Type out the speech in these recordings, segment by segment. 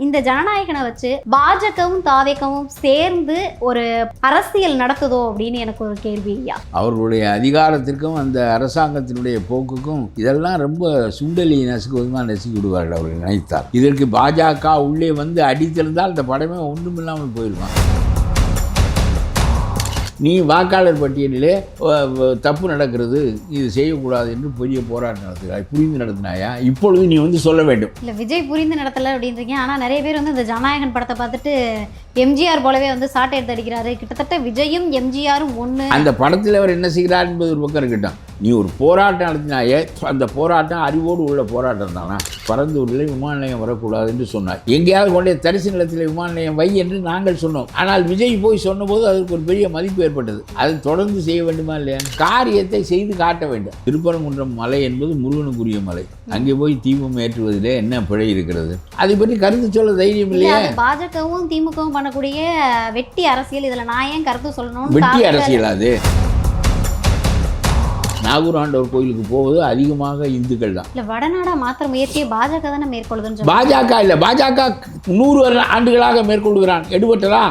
இந்த ஜனநாயகனை வச்சு பாஜகவும் தாவேகவும் சேர்ந்து ஒரு அரசியல் நடத்துதோ அப்படின்னு எனக்கு ஒரு கேள்வி ஐயா. அவர்களுடைய அதிகாரத்திற்கும் அந்த அரசாங்கத்தினுடைய போக்குக்கும் இதெல்லாம் ரொம்ப சுண்டலி நசுக்குவதுமா நசுக்கி விடுவார்கள் அவர்கள் நினைத்தார். இதற்கு பாஜக உள்ளே வந்து அடித்திருந்தால் இந்த படமே ஒன்றுமில்லாமல் போயிருக்கும். நீ வாக்காளர் பட்டியலிலே தப்பு நடக்கிறது, இது செய்யக்கூடாது என்று பெரிய போராட்டம் நடத்துகிறாய், புரிந்து நடத்தினாயா? இப்பொழுது நீ வந்து சொல்ல வேண்டும். இல்லை, விஜய் புரிந்து நடத்தலை அப்படின்றீங்க. ஆனால் நிறைய பேர் வந்து இந்த ஜனநாயகன் படத்தை பார்த்துட்டு எம்ஜிஆர் போலவே வந்து சாட்டை எடுத்து அடிக்கிறாரு. கிட்டத்தட்ட விஜயும் எம்ஜிஆரும் ஒன்று. அந்த படத்தில் அவர் என்ன செய்கிறார் என்பது ஒரு பக்கம் இருக்கட்டும். நீ ஒரு போராட்டம் நடத்தினாயே, அந்த போராட்டம் அறிவோடு உள்ள போராட்டம் தானா? பரந்தூரில் விமான நிலையம் வரக்கூடாது என்று சொன்னார். எங்கேயாவது கொண்டே தரிசு நிலத்தில் விமான நிலையம் வை என்று நாங்கள் சொன்னோம். ஆனால் விஜய் போய் சொன்னபோது அதற்கு ஒரு பெரிய மதிப்பு ஏற்பட்டது. அது தொடர்ந்து செய்ய வேண்டுமா இல்லையா? காரியத்தை செய்து காட்ட வேண்டும். திருப்பரங்குன்றம் மலை என்பது முருகனுக்குரிய மலை. அங்கே போய் தீபம் ஏற்றுவதிலே என்ன பிழை இருக்கிறது? அதை பற்றி கருத்து சொல்ல தைரியம் இல்லையா? பாஜகவும் திமுகவும் பண்ணக்கூடிய வெட்டி அரசியல். இதில் நான் ஏன் கருத்து சொல்லணும்? வெட்டி அரசியல். அது நாகூர் ஆண்டவர் கோயிலுக்கு போவது அதிகமாக இந்துக்கள் தான். இல்லை, வடநாடா மாத்திர முயற்சியை பாஜக தானே மேற்கொள்ளுதுன்னு. பாஜக இல்லை, பாஜக 100 ஆண்டுகளாக மேற்கொள்கிறான். எடுபட்டதா?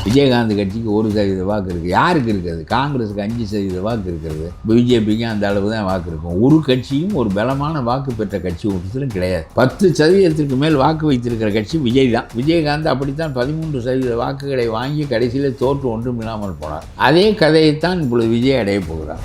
விஜயகாந்த் கட்சிக்கு 1% வாக்கு இருக்குது. யாருக்கு இருக்குது? காங்கிரஸுக்கு 5% வாக்கு இருக்கிறது. பிஜேபிக்கு அந்த அளவு தான் வாக்கு இருக்கும். ஒரு கட்சியும் ஒரு பலமான வாக்கு பெற்ற கட்சி ஒருத்தரும் கிடையாது. 10% மேல் வாக்கு வைத்திருக்கிற கட்சி விஜய் தான். விஜயகாந்த் அப்படித்தான் 13% வாக்குகளை வாங்கி கடைசியில் தோற்று ஒன்றும் இல்லாமல் போனார். அதே கதையைத்தான் இப்பொழுது விஜய் அடைய போகிறார்.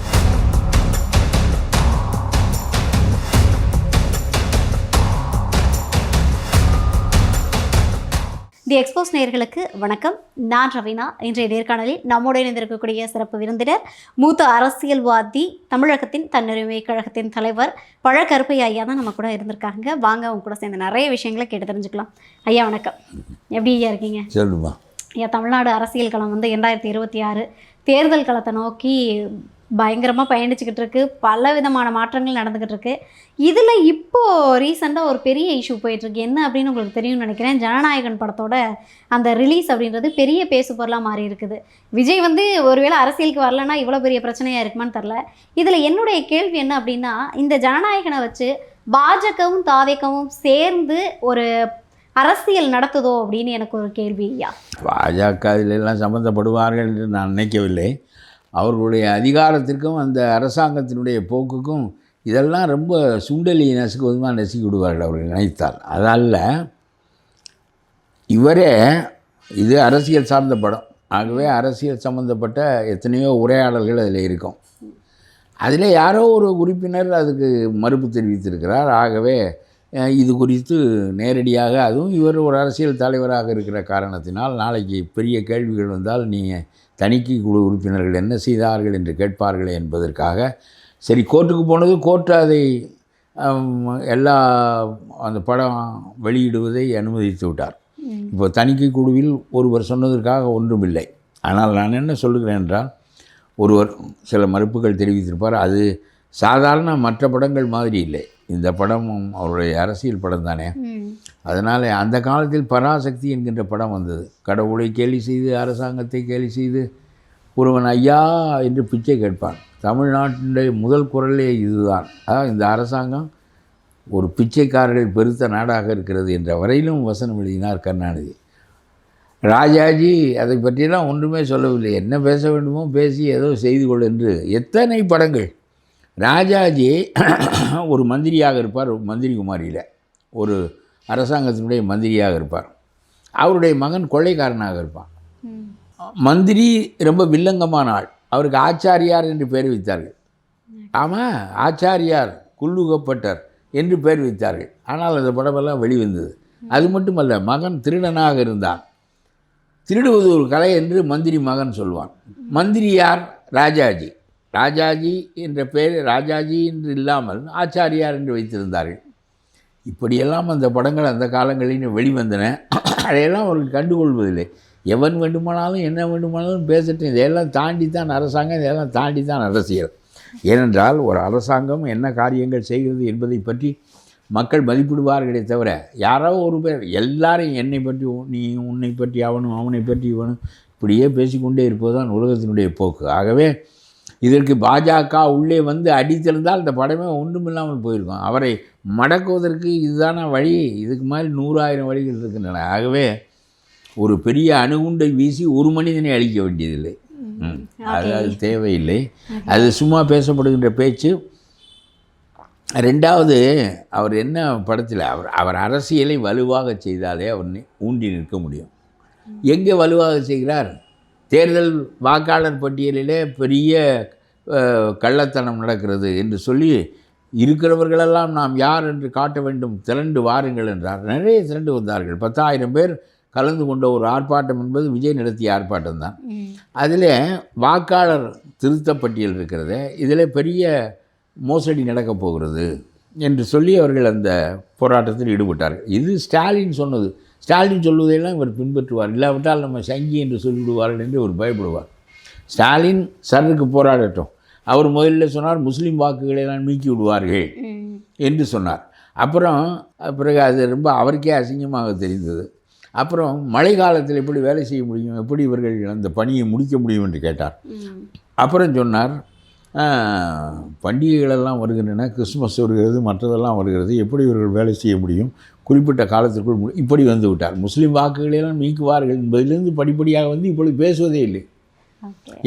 தி எக்ஸ்போஸ் நேயர்களுக்கு வணக்கம். நான் ரவீனா. இன்றைய நேர்காணலில் நம்முடைய இணைந்திருக்கக்கூடிய சிறப்பு விருந்தினர், மூத்த அரசியல்வாதி, தமிழகத்தின் தன்னுரிமை கழகத்தின் தலைவர் பழகருப்பையா ஐயா தான் நம்ம கூட இருந்திருக்காங்க. வாங்க அவங்க கூட சேர்ந்து நிறைய விஷயங்களை கேட்டு தெரிஞ்சுக்கலாம். ஐயா வணக்கம். எப்படி ஐயா இருக்கீங்க? சொல்லுமா ஐயா, தமிழ்நாடு அரசியல் களம் வந்து 2026 தேர்தல் களத்தை நோக்கி பயங்கரமாக பயணிச்சுக்கிட்டு இருக்கு. பல விதமான மாற்றங்கள் நடந்துக்கிட்டு இருக்கு. இதில் இப்போது ரீசெண்டாக ஒரு பெரிய இஷ்யூ போயிட்டுருக்கு. என்ன அப்படின்னு உங்களுக்கு தெரியும்னு நினைக்கிறேன். ஜனநாயகன் படத்தோட அந்த ரிலீஸ் அப்படின்றது பெரிய பேசு பொருளாக மாறி இருக்குது. விஜய் வந்து ஒருவேளை அரசியலுக்கு வரலன்னா இவ்வளோ பெரிய பிரச்சனையாக இருக்குமான்னு தெரில. இதில் என்னுடைய கேள்வி என்ன அப்படின்னா, இந்த ஜனநாயகனை வச்சு பாஜகவும் தாவேகவும் சேர்ந்து ஒரு அரசியல் நடத்துதோ அப்படின்னு எனக்கு ஒரு கேள்வி ஐயா. பாஜக இதிலெல்லாம் சம்மந்தப்படுவார்கள் என்று நான் நினைக்கவில்லை. அவர்களுடைய அதிகாரத்திற்கும் அந்த அரசாங்கத்தினுடைய போக்குக்கும் இதெல்லாம் ரொம்ப சுண்டலி நசுக்குவதுமா நசுக்கி விடுவார்கள் அவர்கள் நினைத்தால். அதல்ல, இவரே இது அரசியல் சார்ந்த படம். ஆகவே அரசியல் சம்மந்தப்பட்ட எத்தனையோ உரையாடல்கள் அதில் இருக்கும். அதில் யாரோ ஒரு உறுப்பினர் அதுக்கு மறுப்பு தெரிவித்திருக்கிறார். ஆகவே இது குறித்து நேரடியாக, அதுவும் இவர் ஒரு அரசியல் தலைவராக இருக்கிற காரணத்தினால் நாளைக்கு பெரிய கேள்விகள் வந்தால் நீங்கள் தணிக்கை குழு உறுப்பினர்கள் என்ன செய்தார்கள் என்று கேட்பார்களே என்பதற்காக சரி கோர்ட்டுக்கு போனது. கோர்ட்டு அதை எல்லா அந்த படம் வெளியிடுவதை அனுமதித்து விட்டார். இப்போ தணிக்கை குழுவில் ஒருவர் சொன்னதற்காக ஒன்றுமில்லை. ஆனால் நான் என்ன சொல்லுகிறேன் என்றால், ஒருவர் சில மறுப்புகள் தெரிவித்திருப்பார். அது சாதாரண மற்ற படங்கள் மாதிரி இல்லை. இந்த படம் அவருடைய அரசியல் படம் தானே. அதனால் அந்த காலத்தில் பராசக்தி என்கின்ற படம் வந்தது. கடவுளை கேலி செய்து, அரசாங்கத்தை கேலி செய்து ஒருவன் ஐயா என்று பிச்சை கேட்பான். தமிழ்நாட்டினுடைய முதல் குரலே இதுதான். இந்த அரசாங்கம் ஒரு பிச்சைக்காரர்கள் பெருத்த நாடாக இருக்கிறது என்ற வரையிலும் வசனம் எழுதினார் கருணாநிதி. ராஜாஜி அதை பற்றியெல்லாம் ஒன்றுமே சொல்லவில்லை. என்ன பேச வேண்டுமோ பேசி ஏதோ செய்து கொள் என்று. எத்தனை படங்கள். ராஜாஜி ஒரு மந்திரியாக இருப்பார். மந்திரி குமாரியில் ஒரு அரசாங்கத்தினுடைய மந்திரியாக இருப்பார். அவருடைய மகன் கொள்ளைக்காரனாக இருப்பான். மந்திரி ரொம்ப வில்லங்கமான ஆள். அவருக்கு ஆச்சாரியார் என்று பெயர் வைத்தார்கள். ஆமாம், ஆச்சாரியார் குல்லுகப்பட்டர் என்று பெயர் வைத்தார்கள். ஆனால் அந்த படமெல்லாம் வெளிவந்தது. அது மட்டுமல்ல, மகன் திருடனாக இருந்தான். திருடுவது ஒரு கலை என்று மந்திரி மகன் சொல்வான். மந்திரி யார்? ராஜாஜி. ராஜாஜி என்ற பெயர் ராஜாஜி என்று இல்லாமல் ஆச்சாரியார் என்று வைத்திருந்தார்கள். இப்படியெல்லாம் அந்த படங்கள் அந்த காலங்களில் வெளிவந்தன. அதையெல்லாம் அவர்கள் கண்டுகொள்வதில்லை. எவன் வேண்டுமானாலும் என்ன வேண்டுமானாலும் பேசட்டும். இதையெல்லாம் தாண்டி தான் அரசாங்கம், இதெல்லாம் தாண்டி தான் அரசியல். ஏனென்றால் ஒரு அரசாங்கம் என்ன காரியங்கள் செய்கிறது என்பதை பற்றி மக்கள் மதிப்பிடுவார்களே தவிர, யாரோ ஒரு பேர் எல்லாரையும் என்னை பற்றி நீ, உன்னை பற்றி அவனும், அவனை பற்றி இவனும், இப்படியே பேசிக்கொண்டே இருப்பது தான் உலகத்தினுடைய போக்கு. ஆகவே இதற்கு பாஜக உள்ளே வந்து அடித்திருந்தால் இந்த படமே ஒன்றுமில்லாமல் போயிருக்கும். அவரை மடக்குவதற்கு இதுதான வழி, இதுக்கு மாதிரி 100,000 வழிகள் இருக்கின்றன. ஆகவே ஒரு பெரிய அணுகுண்டை வீசி ஒரு மனிதனை அழிக்க வேண்டியதில்லை. அது தேவையில்லை. அது சும்மா பேசப்படுகின்ற பேச்சு. ரெண்டாவது, அவர் என்ன படத்தில் அவர் அரசியலை வலுவாக செய்தாலே அவர் ஊண்டி நிற்க முடியும். எங்கே வலுவாக செய்கிறார்? தேர்தல் வாக்காளர் பட்டியலிலே பெரிய கள்ளத்தனம் நடக்கிறது என்று சொல்லி இருக்கிறவர்களெல்லாம் நாம் யார் என்று காட்ட வேண்டும், திரண்டு வாருங்கள் என்றார். நிறைய திரண்டு வந்தார்கள். 10,000 பேர் கலந்து கொண்ட ஒரு ஆர்ப்பாட்டம் என்பது விஜய் நடத்திய ஆர்ப்பாட்டம் தான். அதில் வாக்காளர் திருத்த பட்டியல் இருக்கிறது, இதில் பெரிய மோசடி நடக்கப் போகிறது என்று சொல்லி அவர்கள் அந்த போராட்டத்தில் ஈடுபட்டார்கள். இது ஸ்டாலின் சொன்னது. ஸ்டாலின் சொல்வதையெல்லாம் இவர் பின்பற்றுவார், இல்லாவிட்டால் நம்ம சங்கி என்று சொல்லிவிடுவார்கள் என்று அவர் பயப்படுவார். ஸ்டாலின் சருக்கு போராடட்டும். அவர் முதல்ல சொன்னார் முஸ்லீம் வாக்குகளை எல்லாம் நீக்கி விடுவார்கள் என்று சொன்னார். அப்புறம் பிறகு அது ரொம்ப அவருக்கே அசிங்கமாக தெரிந்தது. அப்புறம் மழை காலத்தில் எப்படி வேலை செய்ய முடியும், எப்படி இவர்கள் அந்த பணியை முடிக்க முடியும் என்று கேட்டார். அப்புறம் சொன்னார் பண்டிகைகளெல்லாம் வருகின்றன, கிறிஸ்மஸ் வருகிறது, மற்றதெல்லாம் வருகிறது, எப்படி இவர்கள் வேலை செய்ய முடியும், குறிப்பிட்ட காலத்திற்குள் இப்படி வந்து விட்டார். முஸ்லீம் வாக்குகளெல்லாம் நீக்குவார்கள் என்பதிலிருந்து படிப்படியாக வந்து இப்பொழுது பேசுவதே இல்லை.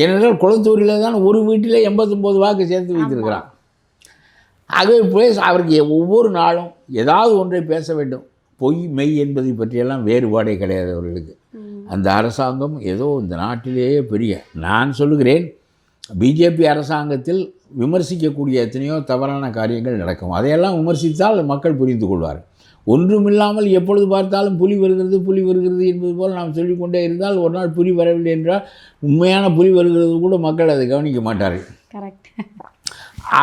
ஏனென்றால் குளத்தூரில் தான் ஒரு வீட்டில் 89 வாக்கு சேர்த்து வைத்திருக்கிறான். ஆகவே அவருக்கு ஒவ்வொரு நாளும் ஏதாவது ஒன்றை பேச வேண்டும். பொய் மெய் என்பதை பற்றியெல்லாம் வேறுபாடே கிடையாது அவர்களுக்கு. அந்த அரசாங்கம் ஏதோ இந்த நாட்டிலேயே பெரிய, நான் சொல்லுகிறேன், பிஜேபி அரசாங்கத்தில் விமர்சிக்கக்கூடிய எத்தனையோ தவறான காரியங்கள் நடக்கும். அதையெல்லாம் விமர்சித்தால் மக்கள் புரிந்து கொள்வார். ஒன்றுமில்லாமல் எப்பொழுது பார்த்தாலும் புலி வருகிறது என்பது போல் நாம் சொல்லிக்கொண்டே இருந்தால் ஒரு நாள் புலி வரவில்லை என்றால் உண்மையான புலி வருகிறது கூட மக்கள் அதை கவனிக்க மாட்டார்கள். கரெக்ட்.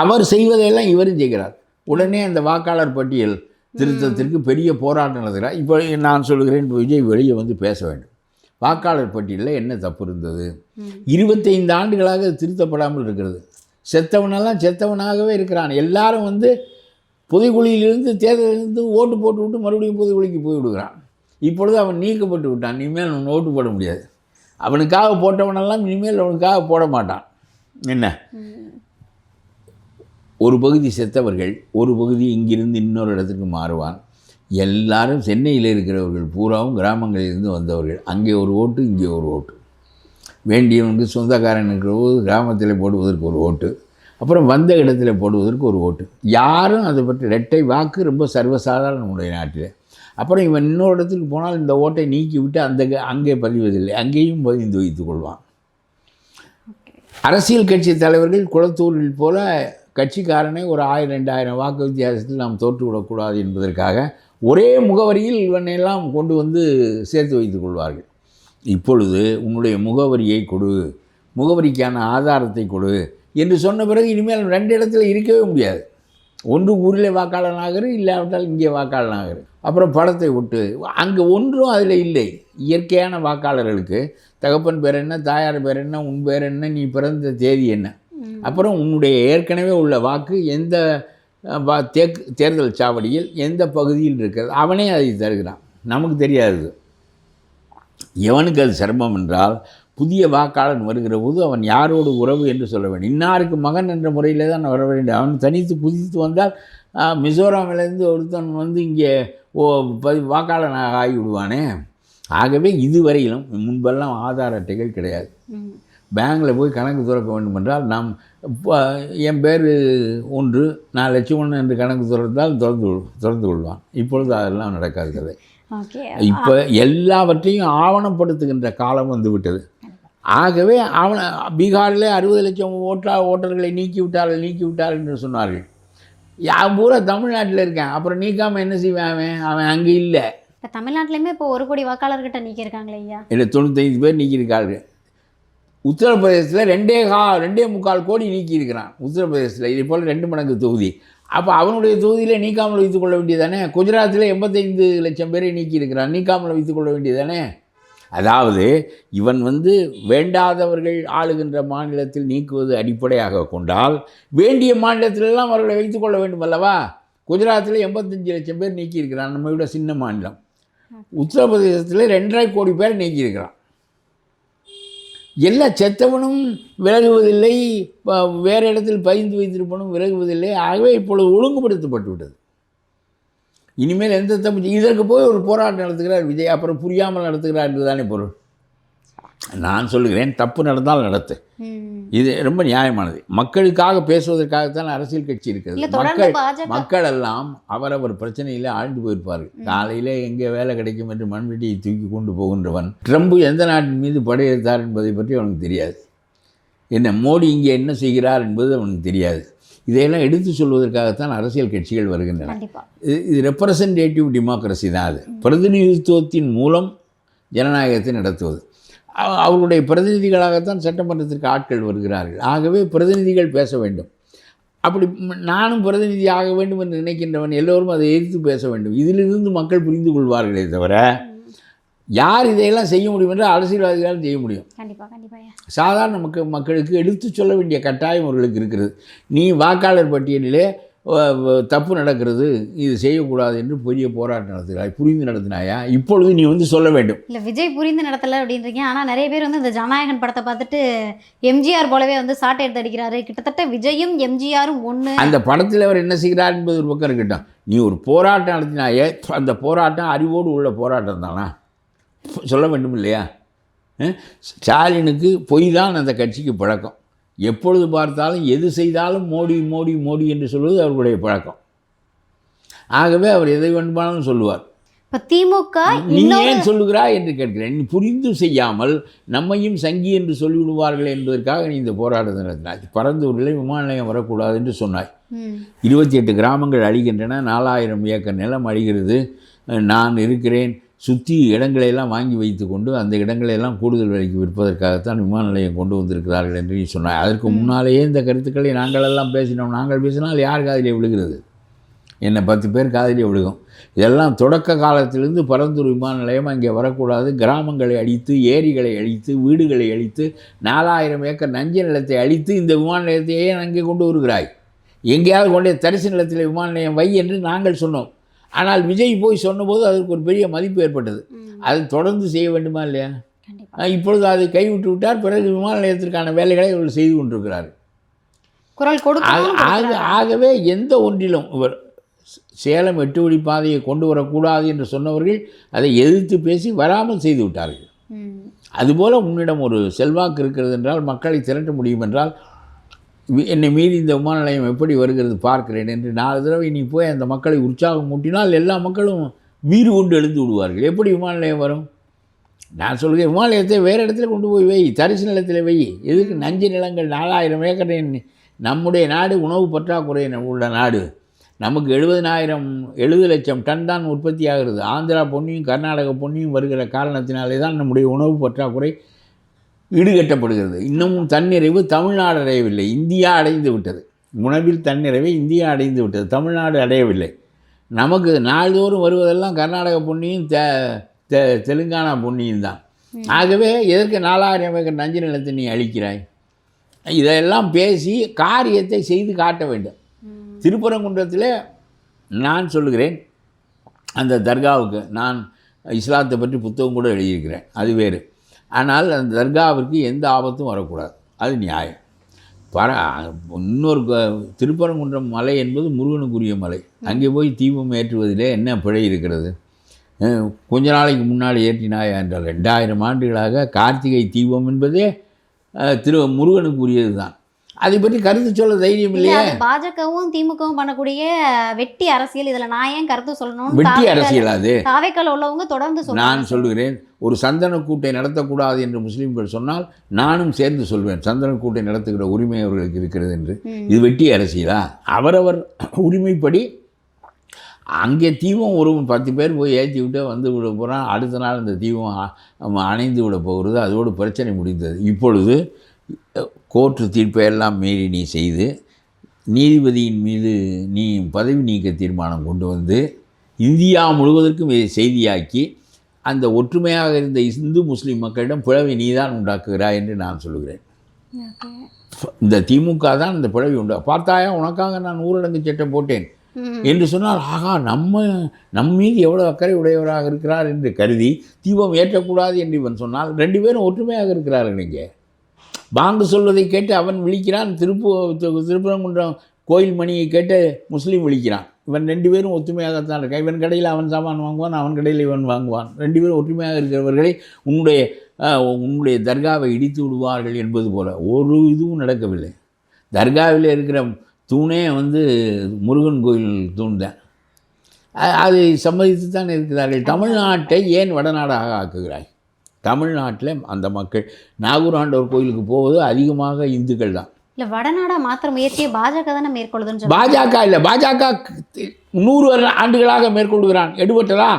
அவர் செய்வதையெல்லாம் இவரும் செய்கிறார். உடனே அந்த வாக்காளர் பட்டியல் திருத்தத்திற்கு பெரிய போராட்டம் நடத்துகிறார். இப்போ நான் சொல்லுகிறேன், விஜய் வெளியே வந்து பேச வேண்டும். வாக்காளர் பட்டியலில் என்ன தப்பு இருந்தது? 25 ஆண்டுகளாக திருத்தப்படாமல் இருக்கிறது. செத்தவனெல்லாம் செத்தவனாகவே இருக்கிறான். எல்லாரும் வந்து புதைக்குழியிலிருந்து தேர்தலிருந்து ஓட்டு போட்டு விட்டு மறுபடியும் புதைக்குழிக்கு போய்விடுகிறான். இப்பொழுது அவன் நீக்கப்பட்டு விட்டான். இனிமேல் அவன் ஓட்டு போட முடியாது. அவனுக்காக போட்டவனெல்லாம் இனிமேல் அவனுக்காக போட மாட்டான். என்ன, ஒரு பகுதி செத்தவர்கள், ஒரு பகுதி இங்கிருந்து இன்னொரு இடத்துக்கு மாறுவான். எல்லாரும் சென்னையில் இருக்கிறவர்கள் பூராவும் கிராமங்களிலிருந்து வந்தவர்கள். அங்கே ஒரு ஓட்டு, இங்கே ஒரு ஓட்டு. வேண்டியவனுக்கு சொந்தக்காரன் இருக்கிற போது கிராமத்தில் போடுவதற்கு ஒரு ஓட்டு, அப்புறம் வந்த இடத்துல போடுவதற்கு ஒரு ஓட்டு. யாரும் அதை பற்றி இரட்டை வாக்கு ரொம்ப சர்வசாதாரண நம்முடைய நாட்டில். அப்புறம் இவன் இன்னொரு இடத்துக்கு போனால் இந்த ஓட்டை நீக்கி விட்டு அங்கே பதிவதில்லை, அங்கேயும் பதிந்து வைத்துக் கொள்வான். அரசியல் கட்சி தலைவர்கள் குளத்தூரில் போல கட்சிக்காரனை ஒரு 1000-2000 வாக்கு வித்தியாசத்தில் நாம் தோற்றுவிடக்கூடாது என்பதற்காக ஒரே முகவரியில் இவனையெல்லாம் கொண்டு வந்து சேர்த்து வைத்துக் கொள்வார்கள். இப்பொழுது உன்னுடைய முகவரியை கொடு, முகவரிக்கான ஆதாரத்தை கொடு என்று சொன்ன பிறகு இனிமேல் 2 இடத்துல இருக்கவே முடியாது. ஒன்று ஊரில் வாக்காளனாகிற, இல்லாவிட்டால் இங்கே வாக்காளனாகிற. அப்புறம் படத்தை விட்டு அங்கே ஒன்றும் அதில் இல்லை. இயற்கையான வாக்காளர்களுக்கு தகப்பன் பேர் என்ன, தாயார் பேர் என்ன, உன் பேர் என்ன, நீ பிறந்த தேதி என்ன, அப்புறம் உன்னுடைய ஏற்கனவே உள்ள வாக்கு எந்த தேர்தல் சாவடியில் எந்த பகுதியில் இருக்கிறது, அவனே அதை தருகிறான். நமக்கு தெரியாது. எவனுக்கு அது சிரமம் என்றால், புதிய வாக்காளன் வருகிற போது அவன் யாரோடு உறவு என்று சொல்ல வேண்டும். இன்னாருக்கு மகன் என்ற முறையில் தான் வர வேண்டும். அவன் தனித்து குதித்து வந்தால் மிசோராமிலேருந்து ஒருத்தன் வந்து இங்கே வாக்காளனாக ஆகிவிடுவானே. ஆகவே இதுவரையிலும் முன்பெல்லாம் ஆதார் அட்டைகள் கிடையாது. பேங்கில் போய் கணக்கு திறக்க வேண்டும் என்றால் நாம் என் பேர் ஒன்று, நான் லட்சுமணன் என்று கணக்கு திறந்தால் திறந்து கொள்வான். இப்பொழுது அதெல்லாம் நடக்காது கதை. இப்போ எல்லாவற்றையும் ஆவணப்படுத்துகின்ற காலம் வந்து விட்டது. ஆகவே பீகாரில் 60 லட்சம் ஓட்டர்களை நீக்கிவிட்டார்கள் என்று சொன்னார்கள். பூரா தமிழ்நாட்டில் இருக்கேன். அப்புறம் நீக்காமல் என்ன செய்வேன்? அவன் அங்கே இல்லை. இப்போ தமிழ்நாட்டிலையுமே இப்போ 1 கோடி வாக்காளர்கிட்ட நீக்கியிருக்காங்களே ஐயா. இல்லை, 95 பேர் நீக்கியிருக்காங்க. உத்தரப்பிரதேசத்தில் 2.25 கோடி நீக்கியிருக்கிறான். உத்தரப்பிரதேசத்தில் இதே போல் 2 மடங்கு தொகுதி. அப்போ அவனுடைய தொகுதியில் நீக்காமல் வைத்துக் கொள்ள வேண்டியதானே? குஜராத்தில் 85 லட்சம் பேரை நீக்கியிருக்கிறான். நீக்காமல் வைத்துக் கொள்ள வேண்டியதானே? அதாவது இவன் வந்து வேண்டாதவர்கள் ஆளுகின்ற மாநிலத்தில் நீக்குவது அடிப்படையாக கொண்டால் வேண்டிய மாநிலத்திலெல்லாம் அவர்களை வைத்துக் கொள்ள வேண்டும் அல்லவா? குஜராத்தில் 85 லட்சம் பேர் நீக்கியிருக்கிறான், நம்ம விட சின்ன மாநிலம். உத்தரப்பிரதேசத்தில் 2.5 கோடி பேர் நீக்கியிருக்கிறான். எல்லா செத்தவனும் விலகுவதில்லை, வேறு இடத்தில் பதிந்து வைத்திருப்பனும் விலகுவதில்லை. ஆகவே இப்பொழுது ஒழுங்குபடுத்தப்பட்டு விட்டது. இனிமேல் எந்த தப்பு இதற்கு போய் ஒரு போராட்டம் நடத்துகிறார் விஜய், அப்புறம் புரியாமல் நடத்துகிறார் என்று தானே பொருள். நான் சொல்லுகிறேன், தப்பு நடந்தால் நடத்து, இது ரொம்ப நியாயமானது. மக்களுக்காக பேசுவதற்காகத்தான் அரசியல் கட்சி இருக்கிறது. மக்கள் எல்லாம் அவரவர் பிரச்சனையில் ஆழ்ந்து போயிருப்பார்கள். காலையில் எங்கே வேலை கிடைக்கும் என்று மண்வெட்டியை தூக்கி கொண்டு போகின்றவன் ட்ரம்ப் எந்த நாட்டின் மீது படையெடுத்தார் என்பதை பற்றி அவனுக்கு தெரியாது. என்ன மோடி இங்கே என்ன செய்கிறார் என்பது அவனுக்கு தெரியாது. இதையெல்லாம் எடுத்து சொல்வதற்காகத்தான் அரசியல் கட்சிகள் வருகின்றன. இது ரெப்ரசன்டேட்டிவ் டெமோக்ரஸி தான். அது பிரதிநிதித்துவத்தின் மூலம் ஜனநாயகத்தை நடத்துவது. அவர்களுடைய பிரதிநிதிகளாகத்தான் சட்டமன்றத்திற்கு ஆட்கள் வருகிறார்கள். ஆகவே பிரதிநிதிகள் பேச வேண்டும். அப்படி நானும் பிரதிநிதி ஆக வேண்டும் என்று நினைக்கின்றவன் எல்லோரும் அதை எதிர்த்து பேச வேண்டும். இதிலிருந்து மக்கள் புரிந்து கொள்வார்களே தவிர யார் இதையெல்லாம் செய்ய முடியும் என்றால் அரசியல்வாதிகளால் செய்ய முடியும். சாதாரண மக்களுக்கு எடுத்து சொல்ல வேண்டிய கட்டாயம் அவர்களுக்கு இருக்கிறது. நீ வாக்காளர் பட்டியலிலே தப்பு நடக்கிறது, இது செய்யக்கூடாது என்று பெரிய போராட்டம் நடத்துகிறாய், புரிந்து நடத்தினாயா? இப்பொழுது நீ வந்து சொல்ல வேண்டும். இல்லை, விஜய் புரிந்து நடத்தலை அப்படின்றீங்க. ஆனால் நிறைய பேர் வந்து இந்த ஜனநாயகன் படத்தை பார்த்துட்டு எம்ஜிஆர் போலவே வந்து சாட்டை எடுத்து அடிக்கிறாரு. கிட்டத்தட்ட விஜயும் எம்ஜிஆரும் ஒன்று. அந்த படத்தில் அவர் என்ன செய்கிறார் என்பது ஒரு பக்கம் இருக்கட்டும். நீ ஒரு போராட்டம் நடத்தினாயே, அந்த போராட்டம் அறிவோடு உள்ள போராட்டம் தானா சொல்ல வேண்டும் இல்லையா? ஸ்டாலினுக்கு பொய் தான் அந்த கட்சிக்கு பழக்கம். எப்பொழுது பார்த்தாலும் எது செய்தாலும் மோடி மோடி மோடி என்று சொல்வது அவர்களுடைய பழக்கம். ஆகவே அவர் எதை வேண்டுமானாலும் சொல்லுவார். இப்போ திமுக நீ ஏன் சொல்லுகிறாய் என்று கேட்கிறேன். நீ புரிந்து செய்யாமல் நம்மையும் சங்கி என்று சொல்லிவிடுவார்கள் என்பதற்காக நீ இந்த போராட்டத்தை நடத்தினாய். பரந்தூரில் விமான நிலையம் வரக்கூடாது என்று சொன்னாய். 28 கிராமங்கள் அழிகின்றன, 4000 ஏக்கர் நிலம் அழிகிறது. நான் இருக்கிறேன், சுற்றி இடங்களையெல்லாம் வாங்கி வைத்து கொண்டு அந்த இடங்களையெல்லாம் கூடுதல் விலைக்கு விற்பதற்காகத்தான் விமான நிலையம் கொண்டு வந்திருக்கிறார்கள் என்று நீ சொன்னாய். அதற்கு முன்னாலேயே இந்த கருத்துக்களை நாங்களெல்லாம் பேசினோம். நாங்கள் பேசினால் யார் காதிலே விழுகிறது? என்னை 10 பேர் காதிலே விழுகும். இதெல்லாம் தொடக்க காலத்திலிருந்து பரந்தூர் விமான நிலையம் அங்கே வரக்கூடாது, கிராமங்களை அழித்து, ஏரிகளை அழித்து, வீடுகளை அழித்து, 4000 ஏக்கர் நஞ்ச நிலத்தை அழித்து இந்த விமான நிலையத்தையே அங்கே கொண்டு வருகிறாய். எங்கேயாவது கொண்டே தரிசு நிலத்தில் விமான நிலையம் வை என்று நாங்கள் சொன்னோம். ஆனால் விஜய் போய் சொன்னபோது அதற்கு ஒரு பெரிய மதிப்பு ஏற்பட்டது. அது தொடர்ந்து செய்ய வேண்டுமா இல்லையா? இப்பொழுது அதை கைவிட்டு விட்டார். பிறகு விமான நிலையத்திற்கான வேலைகளை இவர்கள் செய்து கொண்டிருக்கிறார்கள். ஆகவே எந்த ஒன்றிலும் இவர் சேலம் 8 வழி பாதையை கொண்டு வரக்கூடாது என்று சொன்னவர்கள் அதை எதிர்த்து பேசி வராமல் செய்து விட்டார்கள். அதுபோல் உன்னிடம் ஒரு செல்வாக்கு இருக்கிறது என்றால், மக்களை திரட்ட முடியும் என்றால், என்னை மீறி இந்த விமான நிலையம் எப்படி வருகிறது பார்க்கிறேன் என்று 4 தடவை நீ போய் அந்த மக்களை உற்சாகம் மூட்டினால் எல்லா மக்களும் வீறு கொண்டு எழுந்து விடுவார்கள். எப்படி விமான நிலையம் வரும்? நான் சொல்கிறேன், விமான நிலையத்தை வேறு இடத்துல கொண்டு போய் வை, தரிசு நிலத்தில் வை. எதுக்கு நஞ்சு நிலங்கள் 4000 ஏக்கர்? நம்முடைய நாடு உணவு பற்றாக்குறை உள்ள நாடு. நமக்கு 70 லட்சம் டன் தான் உற்பத்தி ஆகிறது. ஆந்திரா பொன்னியும் கர்நாடக பொன்னியும் வருகிற காரணத்தினாலே தான் நம்முடைய உணவு பற்றாக்குறை ஈடுகட்டப்படுகிறது. இன்னமும் தன்னிறைவு தமிழ்நாடு அடையவில்லை, இந்தியா அடைந்து விட்டது. உணவில் தன்னிறைவை இந்தியா அடைந்து விட்டது, தமிழ்நாடு அடையவில்லை. நமக்கு நாள்தோறும் வருவதெல்லாம் கர்நாடக பொன்னியும் தெலுங்கானா பொன்னியும் தான். ஆகவே எதற்கு 4000 ஏக்கர் நஞ்சு நிலத்தை நீ அழிக்கிறாய்? இதெல்லாம் பேசி காரியத்தை செய்து காட்ட வேண்டும். திருப்பரங்குன்றத்தில் நான் சொல்லுகிறேன், அந்த தர்காவுக்கு நான் இஸ்லாத்தை பற்றி புத்தகம் கூட எழுதியிருக்கிறேன், அது வேறு. ஆனால் அந்த தர்காவிற்கு எந்த ஆபத்தும் வரக்கூடாது, அது நியாயம். இன்னொரு திருப்பரங்குன்றம் மலை என்பது முருகனுக்குரிய மலை. அங்கே போய் தீபம் ஏற்றுவதிலே என்ன பிழை இருக்கிறது? கொஞ்ச நாளைக்கு முன்னாடி ஏற்றினாயா என்றால் 2000 ஆண்டுகளாக கார்த்திகை தீபம் என்பதே முருகனுக்குரியது தான். அதை பற்றி கருத்து சொல்ல தைரியம் இல்லையா? பாஜகவும் திமுகவும் பண்ணக்கூடிய வெட்டி அரசியல். இதில் நான் ஏன் கருத்து சொல்லணும்? வெட்டி அரசியல் அது. தாவேக்கால உள்ளவங்க தொடர்ந்து சொல்லுவாங்க. நான் சொல்லுகிறேன், ஒரு சந்தனக்கூட்டை நடத்தக்கூடாது என்று முஸ்லீம்கள் சொன்னால் நானும் சேர்ந்து சொல்வேன், சந்தனக்கூட்டை நடத்துகிற உரிமை அவர்களுக்கு இருக்கிறது என்று. இது வெட்டி அரசியலா? அவரவர் உரிமைப்படி அங்கே தீபம் ஒரு 10 பேர் போய் ஏற்றி விட்டு வந்து விட போகிறான். அடுத்த நாள் அந்த தீபம் அணைந்து விட போகிறது. அதோடு பிரச்சனை முடிந்தது. இப்பொழுது கோர்ட்டு தீர்ப்பை எல்லாம் மீறி நீ செய்து நீதிபதியின் மீது நீ பதவி நீக்க தீர்மானம் கொண்டு வந்து இந்தியா முழுவதற்கும் இதை செய்தியாக்கி அந்த ஒற்றுமையாக இருந்த இந்து முஸ்லீம் மக்களிடம் பிளவை நீ தான் உண்டாக்குகிறாய் என்று நான் சொல்லுகிறேன். இந்த திமுக தான் இந்த பிளவை பார்த்தாயா, உனக்காக நான் ஊரடங்கு சட்டம் போட்டேன் என்று சொன்னால், ஆகா நம் மீது எவ்வளோ அக்கறை உடையவராக இருக்கிறார் என்று கருதி தீபம் ஏற்றக்கூடாது என்று இவன் சொன்னால் 2 பேரும் ஒற்றுமையாக இருக்கிறார்கள். இங்கே பாங்கு சொல்வதை கேட்டு அவன் விழிக்கிறான், திருப்பரங்குன்றம் கோயில் மணியை கேட்டு முஸ்லீம் விழிக்கிறான். இவன் 2 பேரும் ஒற்றுமையாகத்தான் இருக்கான். இவன் கடையில் அவன் சாமான் வாங்குவான், அவன் கடையில் இவன் வாங்குவான். 2 பேரும் ஒற்றுமையாக இருக்கிறவர்களை உன்னுடைய தர்காவை இடித்து விடுவார்கள் என்பது போல ஒரு இதுவும் நடக்கவில்லை. தர்காவில் இருக்கிற தூணே முருகன் கோயில் தூண் தான். அதை சம்மதித்து தான் இருக்கிறார்கள். தமிழ்நாட்டை ஏன் வடநாடாக ஆக்குகிறாய்? தமிழ்நாட்டில் அந்த மக்கள் நாகூர் ஆண்டவர் கோயிலுக்கு போவது அதிகமாக இந்துக்கள் தான். இல்லை, வடநாடா மாத்திர முயற்சியை பாஜக தானே மேற்கொள்ளுதுன்னு. பாஜக இல்லை, பாஜக 100 ஆண்டுகளாக மேற்கொள்கிறான். எடுபட்டதா?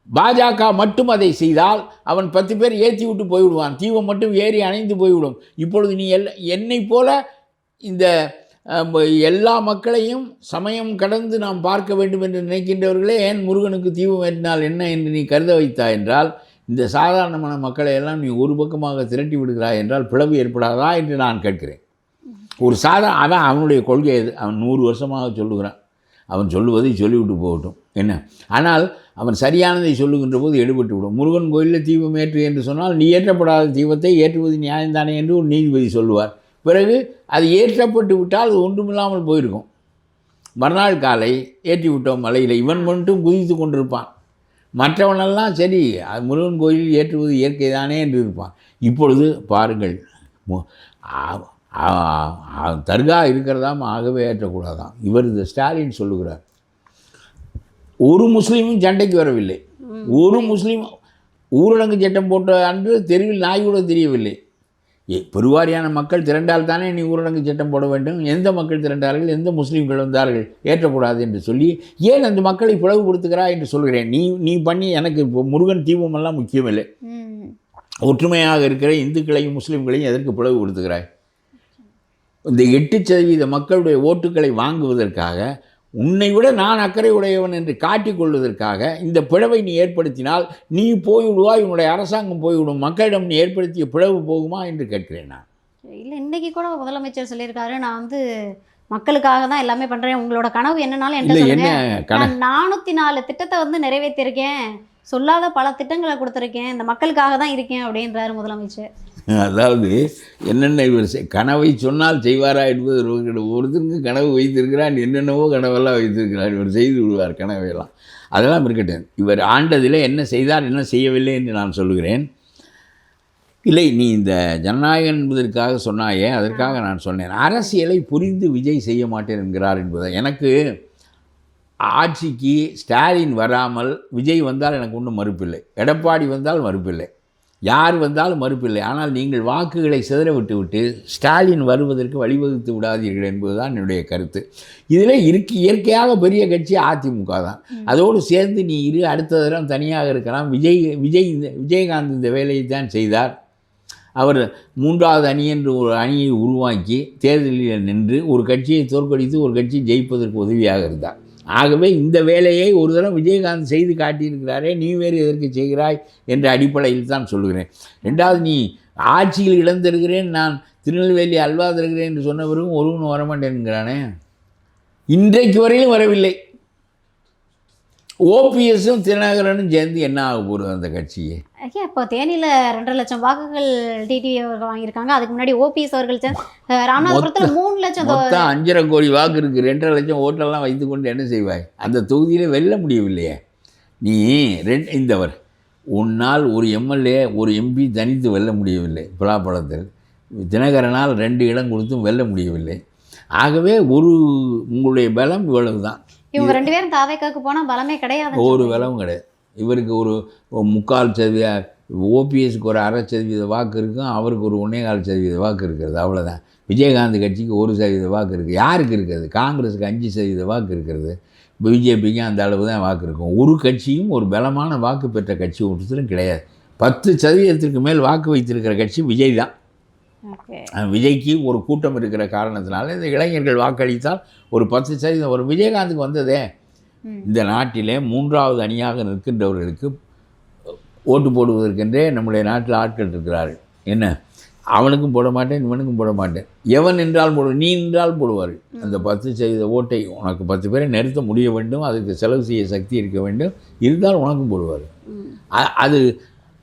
பாஜக மட்டும் அதை செய்தால் அவன் 10 பேர் ஏற்றி விட்டு போய்விடுவான். தீபம் மட்டும் ஏறி அணைந்து போய்விடும். இப்பொழுது நீ என்னை போல இந்த எல்லா மக்களையும் சமயம் கடந்து நாம் பார்க்க வேண்டும் என்று நினைக்கின்றவர்களே ஏன் முருகனுக்கு தீபம் ஏற்றினால் என்ன என்று நீ கருத வைத்தாய் என்றால், இந்த சாதாரணமான மக்களை எல்லாம் நீ ஒரு பக்கமாக திரட்டி விடுகிறாய் என்றால் பிளவு ஏற்படாதா என்று நான் கேட்கிறேன். ஒரு அவனுடைய கொள்கை அது. அவன் 100 வருஷமாக சொல்லுகிறான். அவன் சொல்லுவதை சொல்லிவிட்டு போகட்டும் என்ன. ஆனால் அவன் சரியானதை சொல்லுகின்ற போது எடுபட்டு விடும். முருகன் கோயிலில் தீபம் ஏற்று என்று சொன்னால் நீ ஏற்றப்படாத தீபத்தை ஏற்றுவது நியாயம்தானே என்று ஒரு நீதிபதி சொல்லுவார். பிறகு அது ஏற்றப்பட்டு விட்டால் அது ஒன்றுமில்லாமல் போயிருக்கும். மறுநாள் காலை ஏற்றி விட்டோம் மலையில், இவன் மட்டும் குதித்து கொண்டிருப்பான். மற்றவனெல்லாம் சரி முருகன் கோயிலில் ஏற்றுவது இயற்கை தானே என்று இருப்பான். இப்பொழுது பாருங்கள், தர்கா இருக்கிறதாம், ஆகவே ஏற்றக்கூடாதாம். இவர் இந்த ஸ்டாலின் சொல்லுகிறார். ஒரு முஸ்லீமும் சண்டைக்கு வரவில்லை. ஒரு முஸ்லீம் ஊரடங்கு சட்டம் போட்ட அன்று தெருவில் நாய் கூட தெரியவில்லை. பெருவாரியான மக்கள் திரண்டால் தானே நீ ஊரடங்கு சட்டம் போட வேண்டும். எந்த மக்கள் திரண்டார்கள், எந்த முஸ்லீம்கள் வந்தார்கள் ஏற்றக்கூடாது என்று சொல்லி ஏன் அந்த மக்களை பிளவுபடுத்துகிறாய் என்று சொல்கிறேன். நீ பண்ணி எனக்கு இப்போ முருகன் தீபமெல்லாம் முக்கியமில்லை. ஒற்றுமையாக இருக்கிற இந்துக்களையும் முஸ்லீம்களையும் எதற்கு பிளவுபடுத்துகிறாய்? இந்த 8% மக்களுடைய ஓட்டுக்களை வாங்குவதற்காக, உன்னை விட நான் அக்கறை உடையவன் என்று காட்டிக்கொள்வதற்காக இந்த பிளவை நீ ஏற்படுத்தினால் நீ போய்விடுவாய், உன்னுடைய அரசாங்கம் போய்விடும். மக்களிடம் நீ ஏற்படுத்திய பிளவு போகுமா என்று கேட்கிறேன் நான். இல்லை, இன்றைக்கி கூட முதலமைச்சர் சொல்லியிருக்காரு, நான் மக்களுக்காக தான் எல்லாமே பண்ணுறேன், உங்களோட கனவு என்னன்னாலும் என்ன 404 திட்டத்தை நிறைவேற்றியிருக்கேன், சொல்லாத பல திட்டங்களை கொடுத்துருக்கேன், இந்த மக்களுக்காக தான் இருக்கேன் அப்படின்றாரு முதலமைச்சர். அதாவது என்னென்ன இவர் கனவை சொன்னால் செய்வாரா என்பது ஒருத்தருக்கு கனவு வைத்திருக்கிறான், என்னென்னவோ கனவெல்லாம் வைத்திருக்கிறார். இவர் செய்து விடுவார் கனவையெல்லாம். அதெல்லாம் இருக்கட்டும். இவர் ஆண்டதில் என்ன செய்தார் என்ன செய்யவில்லை என்று நான் சொல்லுகிறேன். இல்லை, நீ இந்த ஜனநாயகம் என்பதற்காக சொன்னாயே, அதற்காக நான் சொன்னேன். அரசியலை புரிந்து விஜய் செய்ய மாட்டேன் என்கிறார் என்பதை. எனக்கு ஆட்சிக்கு ஸ்டாலின் வராமல் விஜய் வந்தால் எனக்கு ஒன்றும் மறுப்பில்லை, எடப்பாடி வந்தால் மறுப்பில்லை, யார் வந்தாலும் மறுப்பில்லை. ஆனால் நீங்கள் வாக்குகளை சிதற விட்டு ஸ்டாலின் வருவதற்கு வழிவகுத்து விடாதீர்கள் என்பதுதான் என்னுடைய கருத்து. இதில் இயற்கையாக பெரிய கட்சி அதிமுக தான். அதோடு சேர்ந்து நீ அடுத்த தரம் தனியாக இருக்கலாம். விஜயகாந்த் இந்த வேலையை தான் செய்தார். அவர் 3வது அணி என்று ஒரு அணியை உருவாக்கி தேர்தலில் நின்று ஒரு கட்சியை தோற்கடித்து ஒரு கட்சி ஜெயிப்பதற்கு உதவியாக இருந்தார். ஆகவே இந்த வேலையை ஒரு தரம் விஜயகாந்த் செய்து காட்டியிருக்கிறாரே, நீ வேறு எதற்கு செய்கிறாய் என்ற அடிப்படையில் தான் சொல்லுகிறேன். 2வது, நீ ஆட்சியில் இழந்திருக்கிறேன், நான் திருநெல்வேலி அல்வா தருகிறேன் என்று சொன்ன பிறகும் ஒருவன் வரமாட்டேன்கிறானே. இன்றைக்கு வரையிலும் வரவில்லை. ஓபிஎஸும் தினகரனும் சேர்ந்து என்ன ஆக போகிறது அந்த கட்சியை? ஐயா, இப்போ தேனியில் 2.5 லட்சம் வாக்குகள் டிடிவி அவர்கள் வாங்கியிருக்காங்க. அதுக்கு முன்னாடி ஓபிஎஸ் அவர்கள் ராமநாதபுரத்தில் 3 லட்சம், மொத்தம் 5.5 கோடி வாக்கு இருக்குது. 2.5 லட்சம் ஓட்டெல்லாம் வைத்துக்கொண்டு என்ன செய்வாய்? அந்த தொகுதியில் வெல்ல முடியவில்லையே. நீ இந்தவர் உன்னால் ஒரு எம்எல்ஏ ஒரு எம்பி தனித்து வெல்ல முடியவில்லை. பலாப்பழத்தில் தினகரனால் 2 இடம் கொடுத்தும் வெல்ல முடியவில்லை. ஆகவே உங்களுடைய பலம் இவ்வளவு தான். இவங்க 2 பேரும் தாவேக்காக்கு போனால் பலமே கிடையாது, ஒரு பலமும் கிடையாது. இவருக்கு ஒரு 3/4%, ஓபிஎஸ்க்கு ஒரு 1/2% வாக்கு இருக்கும், அவருக்கு ஒரு 1.25% வாக்கு இருக்கிறது, அவ்வளோதான். விஜயகாந்த் கட்சிக்கு 1% வாக்கு இருக்குது. யாருக்கு இருக்கிறது? காங்கிரஸுக்கு 5% வாக்கு இருக்கிறது. பிஜேபிக்கு அந்த அளவு தான் வாக்கு இருக்கும். ஒரு கட்சியும் ஒரு பலமான வாக்கு பெற்ற கட்சி ஒருத்தரும் கிடையாது. 10% மேல் வாக்கு வைத்திருக்கிற கட்சி விஜய் தான். விஜய்க்கு ஒரு கூட்டம் இருக்கிற காரணத்தினால இந்த இளைஞர்கள் வாக்களித்தால் ஒரு 10% ஒரு விஜயகாந்துக்கு வந்ததே. இந்த நாட்டிலே 3வது அணியாக நிற்கின்றவர்களுக்கு ஓட்டு போடுவதற்கென்றே நம்முடைய நாட்டில் ஆட்கள் இருக்கிறார்கள். என்ன, அவனுக்கும் போட மாட்டேன், இவனுக்கும் போட மாட்டேன், எவன் என்றால் நீ என்றால் போடுவார்கள். அந்த 10% ஓட்டை உனக்கு 10 பேரை நிறுத்த முடிய வேண்டும், அதுக்கு செலவு செய்ய சக்தி இருக்க வேண்டும், இருந்தால் உனக்கும் போடுவார்கள். அது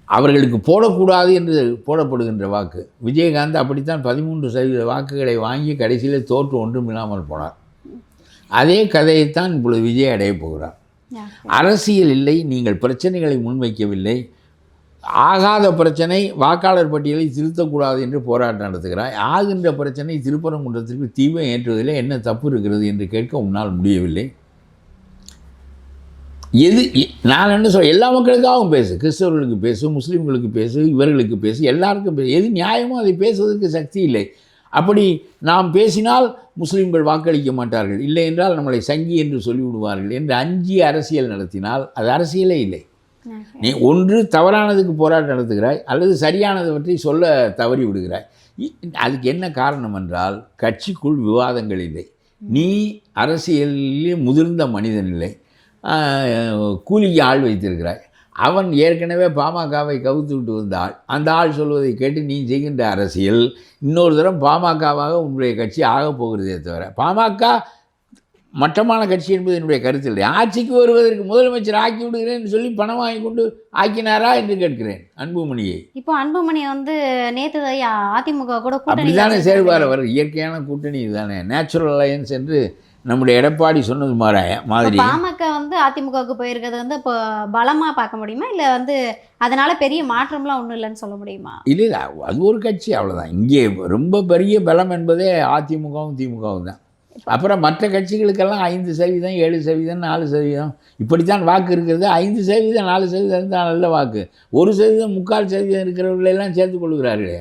அவர்களுக்கு போடக்கூடாது என்று போடப்படுகின்ற வாக்கு. விஜயகாந்த் அப்படித்தான் 13% வாக்குகளை வாங்கி கடைசியில் தோற்று ஒன்றும் இல்லாமல் போனார். அதே கதையைத்தான் இப்பொழுது விஜய் அடையப் போகிறார். அரசியல் இல்லை, நீங்கள் பிரச்சனைகளை முன்வைக்கவில்லை, ஆகாத பிரச்சனை வாக்காளர் பட்டியலை திருத்தக்கூடாது என்று போராட்டம் நடத்துகிறாய், ஆகின்ற பிரச்சனை திருப்பரங்குன்றத்திற்கு தீபம் ஏற்றுவதில் என்ன தப்பு இருக்கிறது என்று கேட்க உன்னால் முடியவில்லை. எது நான் என்ன சொல்ல, எல்லா மக்களுக்காகவும் பேசு, கிறிஸ்தவர்களுக்கு பேசு, முஸ்லீம்களுக்கு பேசு, இவர்களுக்கு பேசு, எல்லாருக்கும் பேசு, எது நியாயமோ அதை பேசுவதற்கு சக்தி இல்லை. அப்படி நாம் பேசினால் முஸ்லீம்கள் வாக்களிக்க மாட்டார்கள், இல்லை என்றால் நம்மளை சங்கி என்று சொல்லிவிடுவார்கள் என்று அஞ்சி அரசியல் நடத்தினால் அது அரசியலே இல்லை. நீ ஒன்று தவறானதுக்கு போராட்டம் நடத்துகிறாய், அல்லது சரியானதை சொல்ல தவறி விடுகிறாய். அதுக்கு என்ன காரணம் என்றால் கட்சிக்குள் விவாதங்கள் இல்லை, நீ அரசியலிலே முதிர்ந்த மனிதன் இல்லை, கூலிக்கு ஆள் வைத்திருக்கிறாய். அவன் ஏற்கனவே பாமகவை கவுத்து விட்டு வந்த ஆள், அந்த ஆள் சொல்வதை கேட்டு நீ செய்கின்ற அரசியல் இன்னொரு தரம் பாமகவாக உன்னுடைய கட்சி ஆகப் போகிறதே தவிர பாமக மட்டமான கட்சி என்பது என்னுடைய கருத்து இல்லை. ஆட்சிக்கு வருவதற்கு முதலமைச்சர் ஆக்கி விடுகிறேன் என்று சொல்லி பணம் வாங்கி கொண்டு ஆக்கினாரா என்று கேட்கிறேன் அன்புமணியை. இப்போ அன்புமணி வந்து நேற்று அதிமுக கூட அப்படித்தானே சேர்வார். அவர் இயற்கையான கூட்டணி இதுதானே, நேச்சுரல் அலையன்ஸ் என்று நம்முடைய எடப்பாடி சொன்னது மாதிரி. பாமக வந்து அதிமுகவுக்கு போயிருக்கிறது வந்து இப்போ பலமாக பார்க்க முடியுமா, இல்லை வந்து அதனால பெரிய மாற்றம்லாம் ஒன்றும் இல்லைன்னு சொல்ல முடியுமா? இல்லை இல்லை, அது ஒரு கட்சி அவ்வளோதான். இங்கே ரொம்ப பெரிய பலம் என்பதே அதிமுகவும் திமுகவும் தான். அப்புறம் மற்ற கட்சிகளுக்கெல்லாம் 5%, 7%, 4% இப்படித்தான் வாக்கு இருக்கிறது. 5%, 4% தான் நல்ல வாக்கு. 1%, 3/4% இருக்கிறவர்களெல்லாம் சேர்த்து கொள்கிறார்களே.